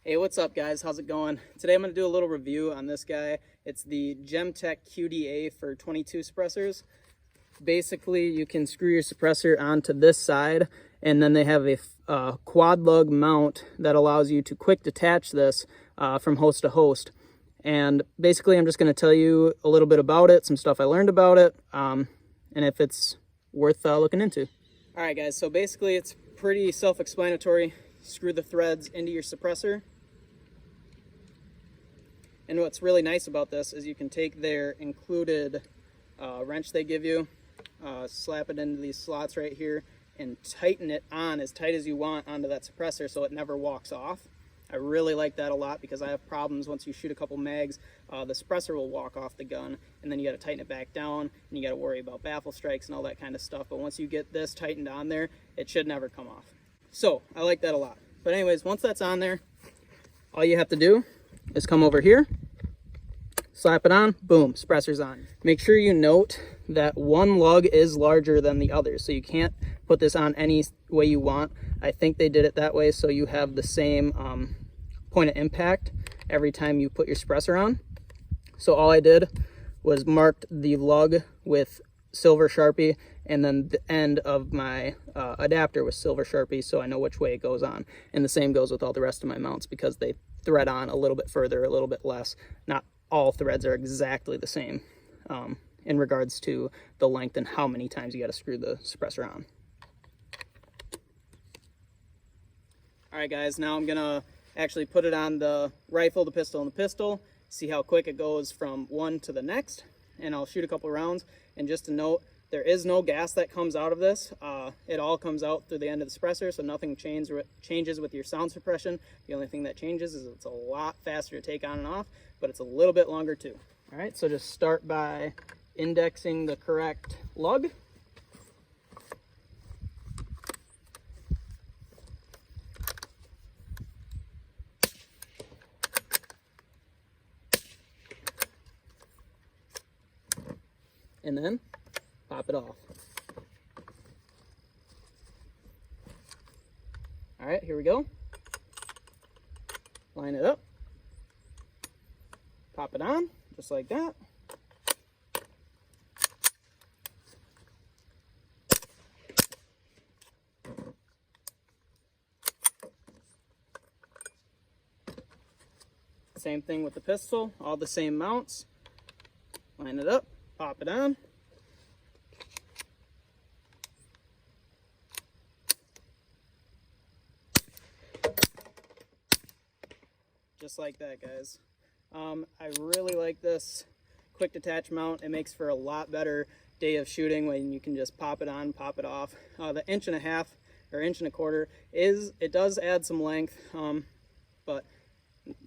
Hey, what's up guys? How's it going? Today I'm going to do a little review on this guy. It's the Gemtech QDA for 22 suppressors. Basically, you can screw your suppressor onto this side, and then they have a quad lug mount that allows you to quick detach this from host to host. And basically, I'm just going to tell you a little bit about it, some stuff I learned about it, and if it's worth looking into. All right, guys, so basically it's pretty self-explanatory. Screw the threads into your suppressor. And what's really nice about this is you can take their included wrench they give you, slap it into these slots right here, and tighten it on as tight as you want onto that suppressor so it never walks off. I really like that a lot because I have problems once you shoot a couple mags, the suppressor will walk off the gun, and then you got to tighten it back down, and you got to worry about baffle strikes and all that kind of stuff. But once you get this tightened on there, it should never come off. So I like that a lot. But anyways, once that's on there, all you have to do is come over here, slap it on, boom, suppressor's on. Make sure you note that one lug is larger than the other, so you can't put this on any way you want. I think they did it that way so you have the same point of impact every time you put your suppressor on. So all I did was marked the lug with silver Sharpie, and then the end of my adapter with silver Sharpie, so I know which way it goes on. And the same goes with all the rest of my mounts because they thread on a little bit further, a little bit less. Not all threads are exactly the same in regards to the length and how many times you got to screw the suppressor on. All right, guys, now I'm gonna actually put it on the rifle, the pistol, and the pistol, see how quick it goes from one to the next, and I'll shoot a couple rounds. And just to note, there is no gas that comes out of this. It all comes out through the end of the suppressor, so nothing changes with your sound suppression. The only thing that changes is it's a lot faster to take on and off, but it's a little bit longer too. All right, so just start by indexing the correct lug. And then pop it off. All right, here we go. Line it up. Pop it on, just like that. Same thing with the pistol, all the same mounts. Line it up, pop it on. Just like that, guys. I really like this quick detach mount. It makes for a lot better day of shooting when you can just pop it on, pop it off. The 1.5 inch or 1.25 inch it does add some length, but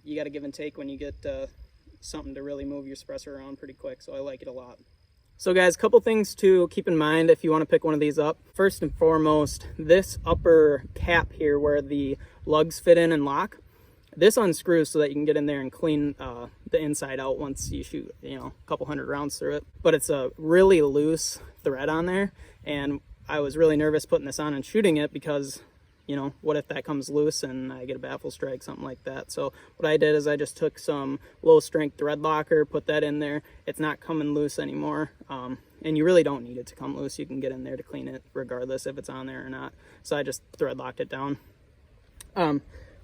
you got to give and take when you get something to really move your suppressor around pretty quick, so I like it a lot. So guys, a couple things to keep in mind if you want to pick one of these up. First and foremost, this upper cap here where the lugs fit in and lock, this unscrews so that you can get in there and clean the inside out once you shoot, a couple hundred rounds through it. But it's a really loose thread on there, and I was really nervous putting this on and shooting it because, what if that comes loose and I get a baffle strike, something like that. So what I did is I just took some low strength thread locker, put that in there. It's not coming loose anymore, and you really don't need it to come loose. You can get in there to clean it regardless if it's on there or not. So I just thread locked it down.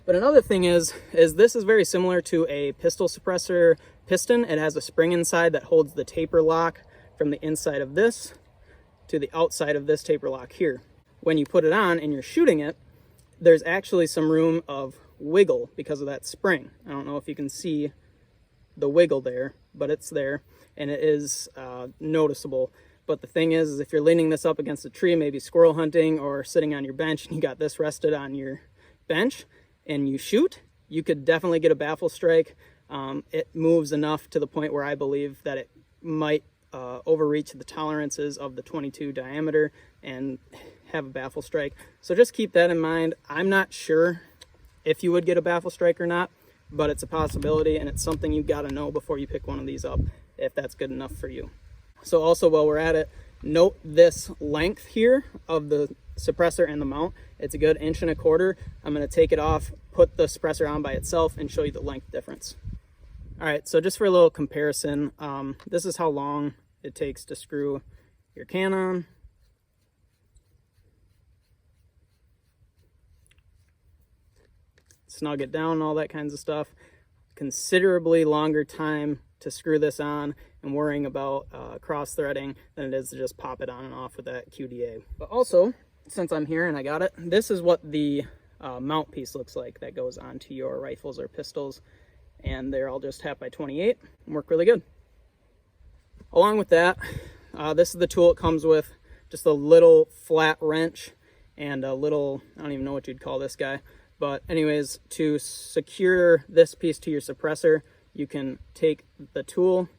But another thing is this is very similar to a pistol suppressor piston. It has a spring inside that holds the taper lock from the inside of this to the outside of this taper lock here. When you put it on and you're shooting it, there's actually some room of wiggle because of that spring. I don't know if you can see the wiggle there, but it's there, and it is noticeable. But the thing is if you're leaning this up against a tree, maybe squirrel hunting, or sitting on your bench and you got this rested on your bench, and you shoot, you could definitely get a baffle strike. It moves enough to the point where I believe that it might overreach the tolerances of the 22 diameter and have a baffle strike. So just keep that in mind. I'm not sure if you would get a baffle strike or not, but it's a possibility, and it's something you got to know before you pick one of these up, if that's good enough for you. So also, while we're at it, note this length here of the suppressor and the mount. It's a good 1.25 inches. I'm going to take it off put the suppressor on by itself and show you the length difference. All right, so just for a little comparison, this is how long it takes to screw your can on. Snug it down, all that kinds of stuff. Considerably longer time to screw this on and worrying about cross threading than it is to just pop it on and off with that QDA. But also, since I'm here and I got it, this is what the mount piece looks like that goes onto your rifles or pistols, and they're all just 1/2x28 and work really good. Along with that, this is the tool it comes with, just a little flat wrench and a little, I don't even know what you'd call this guy, but anyways, to secure this piece to your suppressor, you can take the tool,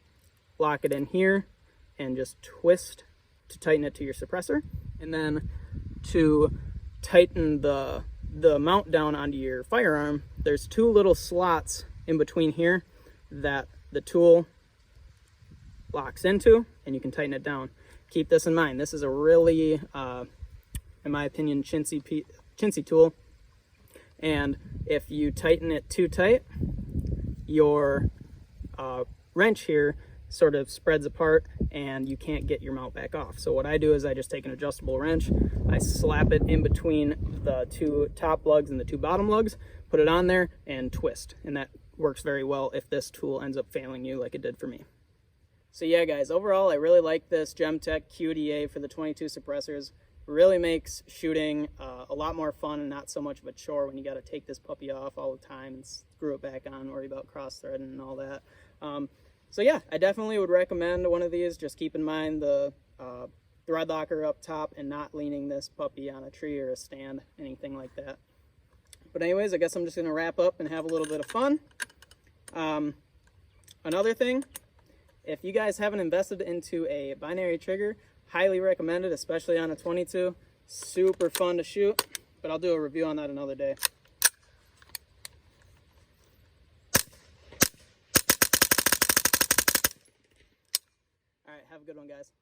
lock it in here, and just twist to tighten it to your suppressor. And then to tighten the mount down onto your firearm, there's 2 little slots in between here that the tool locks into, and you can tighten it down. Keep this in mind. This is a really, in my opinion, chintzy tool. And if you tighten it too tight, your wrench here sort of spreads apart and you can't get your mount back off. So what I do is I just take an adjustable wrench, I slap it in between the 2 top lugs and the 2 bottom lugs, put it on there and twist. And that works very well if this tool ends up failing you like it did for me. So yeah guys, overall I really like this Gemtech QDA for the 22 suppressors. Really makes shooting a lot more fun and not so much of a chore when you got to take this puppy off all the time and screw it back on, worry about cross threading and all that. So yeah, I definitely would recommend one of these. Just keep in mind the thread locker up top and not leaning this puppy on a tree or a stand, anything like that. But anyways, I guess I'm just going to wrap up and have a little bit of fun. Another thing, if you guys haven't invested into a binary trigger, highly recommend it, especially on a 22. Super fun to shoot, but I'll do a review on that another day. All right, have a good one, guys.